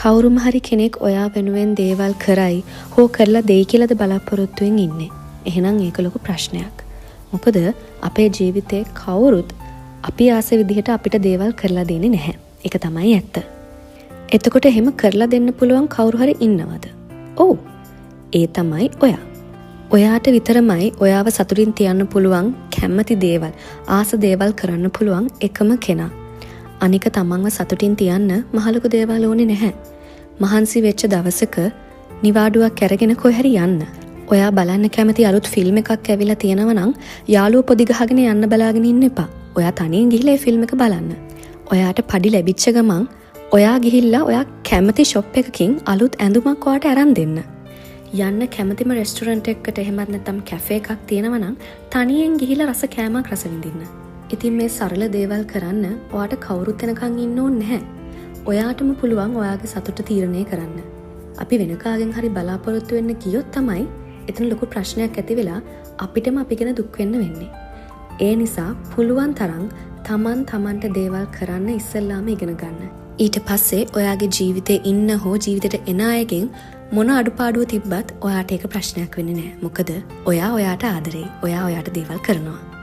කවුරුම හරි කෙනෙක් ඔයා වෙනුවෙන් දේවල් කරයි හෝ කරලා දෙයි කියලාද බලාපොරොත්තුෙන් ඉන්නේ. එහෙනම් ඒක ලොකු ප්‍රශ්නයක්. මොකද අපේ ජීවිතේ කවුරුත් අපි ආස විදිහට අපිට දේවල් කරලා දෙන්නේ නැහැ. ඒක තමයි ඇත්ත. එතකොට එහෙම කරලා දෙන්න පුළුවන් කවුරු හරි ඉන්නවද? ඔව්. ඒ තමයි ඔයා. ඔයාට විතරමයි ඔයාව සතුටින් තියන්න පුළුවන් කැමති දේවල්, ආස දේවල් කරන්න පුළුවන් එකම කෙනා. අනික තමන්ව සතුටින් තියන්න මහලුකු දේවල් ඕනේ නැහැ. මහන්සි වෙච්ච දවසක නිවාඩුවක් අරගෙන කොහේ හරි යන්න. ඔයා බලන්න කැමති අලුත් ෆිල්ම් එකක් ඇවිල්ලා තියෙනවා නම් යාළුවෝ පොඩි ගහගෙන යන්න බලාගෙන ඉන්න එපා. ඔයා තනියෙන් ගිහිල්ලා ඒ ෆිල්ම් එක බලන්න. ඔයාට පඩි ලැබිච්ච ගමන් ඔයා ගිහිල්ලා ඔයා කැමති ෂොප් එකකින් අලුත් ඇඳුමක් ඔයාට අරන් දෙන්න. යන්න කැමතිම රෙස්ටොරන්ට් එකකට එහෙමත් නැත්නම් කැෆේ එකක් තියෙනවා නම් තනියෙන් ගිහිල්ලා රස කෑමක් රස විඳින්න. ඉතින් මේ සරල දේවල් කරන්න ඔයාට කවුරුත් එනකන් ඉන්න ඕනේ නැහැ. ඔයාටම පුළුවන් ඔයාගේ සතුට තීරණය කරන්න. අපි වෙන කාගෙන් හරි බලාපොරොත්තු වෙන්න ගියොත් තමයි එතන ලොකු ප්‍රශ්නයක් ඇති වෙලා අපිටම අපි ගැන දුක් වෙන්න වෙන්නේ. ඒ නිසා පුළුවන් තරම් තමන්ට දේවල් කරන්න ඉස්සෙල්ලාම ඉගෙන ගන්න. ඊට පස්සේ ඔයාගේ ජීවිතේ ඉන්න හෝ ජීවිතේට එන අයගෙන් මොන අඩුපාඩුව තිබ්බත් ඔයාට ඒක ප්‍රශ්නයක් වෙන්නේ නැහැ. මොකද ඔයා ඔයාට ආදරෙයි. ඔයා ඔයාට දේවල් කරනවා.